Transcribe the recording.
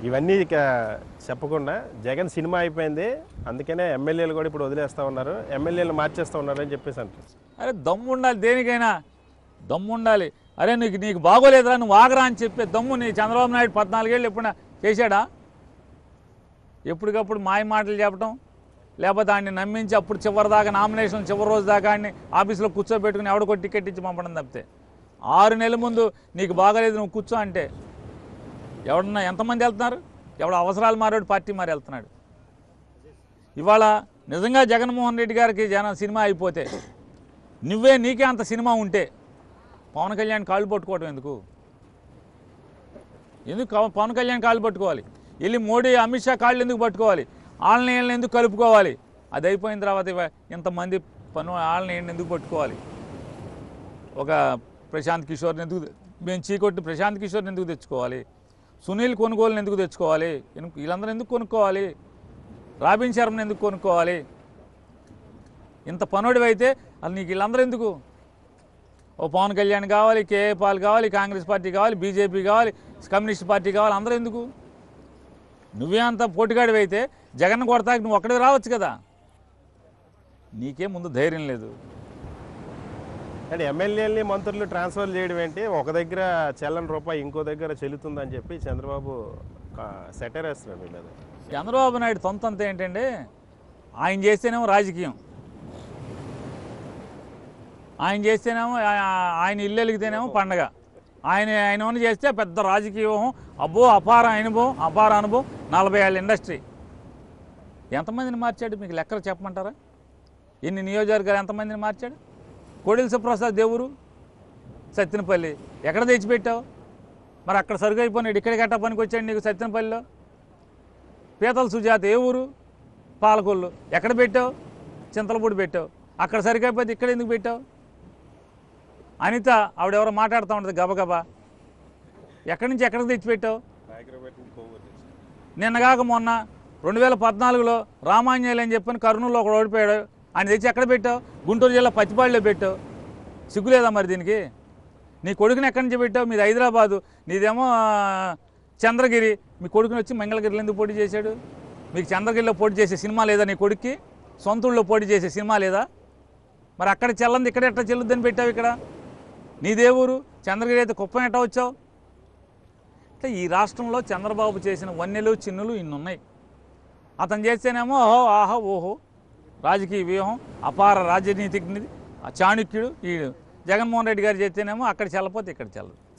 ఇవన్నీ ఇక చెప్పకుండా జగన్ సినిమా అయిపోయింది, అందుకనే ఎమ్మెల్యేలు కూడా ఇప్పుడు వదిలేస్తూ ఉన్నారు, ఎమ్మెల్యేలు మార్చేస్తూ ఉన్నారు అని చెప్పేసి అంటారు. అరే దమ్ము ఉండాలి, దేనికైనా దమ్ము ఉండాలి. అరే నీకు బాగోలేదురా, నువ్వు ఆగరా అని చెప్పే దమ్ము నీ చంద్రబాబు నాయుడు 14 ఏళ్ళు ఎప్పుడైనా చేశాడా? ఎప్పటికప్పుడు మాయ మాటలు చెప్పడం, లేకపోతే ఆయన్ని నమ్మించి అప్పుడు చివరి దాకా నామినేషన్ చివరి రోజు దాకా ఆయన్ని ఆఫీస్లో కూర్చోబెట్టుకుని ఎవడికో టికెట్ ఇచ్చి పంపడం తప్పితే 6 నెలల ముందు నీకు బాగలేదు నువ్వు కూర్చో అంటే ఎవడన్నా ఎంతమంది వెళ్తున్నారు? ఎవడ అవసరాలు మారాడు పార్టీ మారి వెళ్తున్నాడు. ఇవాళ నిజంగా జగన్మోహన్ రెడ్డి గారికి సినిమా అయిపోతే నీకే అంత సినిమా ఉంటే పవన్ కళ్యాణ్ కాళ్ళు పట్టుకోవడం ఎందుకు పవన్ కళ్యాణ్ కాళ్ళు పట్టుకోవాలి? వెళ్ళి మోడీ అమిత్ షా కాళ్ళు ఎందుకు పట్టుకోవాలి? వాళ్ళని ఎందుకు కలుపుకోవాలి? అది అయిపోయిన తర్వాత ఇంతమంది వాళ్ళని ఎందుకు పట్టుకోవాలి? ఒక ప్రశాంత్ కిషోర్ని ఎందుకు మేము చీకొట్టి ప్రశాంత్ కిషోర్ని ఎందుకు తెచ్చుకోవాలి? సునీల్ కొనుగోలుని ఎందుకు తెచ్చుకోవాలి? వీళ్ళందరూ ఎందుకు కొనుక్కోవాలి? రాబిన్ శర్మని ఎందుకు కొనుక్కోవాలి? ఇంత పనుడివి అయితే అది నీకు వీళ్ళందరూ ఎందుకు? ఓ పవన్ కళ్యాణ్ కావాలి, కేఏ పాల్ కావాలి, కాంగ్రెస్ పార్టీ కావాలి, బీజేపీ కావాలి, కమ్యూనిస్ట్ పార్టీ కావాలి, అందరూ ఎందుకు? నువ్వే అంత పోటీగాడివి అయితే జగన్ కొడతాకి నువ్వు ఒక్కడే రావచ్చు కదా. నీకే ముందు ధైర్యం లేదు. అంటే ఎమ్మెల్యేలని మంత్రులు ట్రాన్స్ఫర్ చేయడం ఏంటి? ఒక దగ్గర చెల్లని రూపాయి ఇంకో దగ్గర చెల్లుతుందని చెప్పి చంద్రబాబు సెటర్ వేస్తున్నాడు మీ మీద. చంద్రబాబు నాయుడు తొంతంతా ఏంటంటే ఆయన చేస్తేనేమో రాజకీయం, ఆయన చేస్తేనేమో ఆయన ఇల్లు వెలిగితేనేమో పండగ, ఆయన చేస్తే పెద్ద రాజకీయ వ్యూహం. అబ్బో అపార అనుభవం 40 ఏళ్ళ ఇండస్ట్రీ. ఎంతమందిని మార్చాడు? మీకు లెక్కలు చెప్పమంటారా? ఎన్ని నియోజకవర్గాలు ఎంతమందిని మార్చాడు? కోడెల సుప్రసాద్ దేవురు సత్తెనపల్లి ఎక్కడ తెచ్చిపెట్టావు? మరి అక్కడ సరుకు అయిపోయినాడు, ఇక్కడ గట్ట పనికి వచ్చాడు నీకు సత్తెనపల్లిలో. పీతల సుజాత ఏ ఊరు? పాలకొల్లు ఎక్కడ పెట్టావు? చింతలపూడి పెట్టావు. అక్కడ సరుకు అయిపోతే ఇక్కడ ఎందుకు పెట్టావు? అనిత ఆవిడెవరో మాట్లాడుతూ ఉంటుంది గబగబా, ఎక్కడి నుంచి ఎక్కడికి తెచ్చిపెట్టావు? నిన్నగాక మొన్న 2014లో రామాంజనేయులు అని చెప్పని కర్నూలులో ఒకడు ఓడిపోయాడు, ఆయన తెచ్చి ఎక్కడ పెట్టావు? గుంటూరు జిల్లా పచ్చిపాడులో పెట్టావు. సిగ్గులేదా మరి దీనికి? నీ కొడుకుని ఎక్కడి నుంచి పెట్టావు? మీది హైదరాబాదు, నీదేమో చంద్రగిరి. మీ కొడుకుని వచ్చి మంగళగిరిలో ఎందుకు పోటీ చేశాడు? మీకు చంద్రగిరిలో పోటీ చేసే సినిమా లేదా? నీ కొడుక్కి సొంతూళ్ళలో పోటీ చేసే సినిమా లేదా? మరి అక్కడ చెల్లంది ఇక్కడ ఎట్లా చెల్లుద్దని పెట్టావు? ఇక్కడ నీదే ఊరు చంద్రగిరి అయితే కుప్పం ఎట్టా వచ్చావు? అంటే ఈ రాష్ట్రంలో చంద్రబాబు చేసిన వన్నెలు చిన్నులు ఇన్నున్నాయి. అతను చేస్తేనేమో ఓహో రాజకీయ వ్యూహం, అపార రాజనీతిజ్ఞుడి, చాణుక్యుడు. ఈ జగన్మోహన్ రెడ్డి గారు చేస్తేనేమో అక్కడ చెల్లపోతే ఇక్కడ చెల్లదు.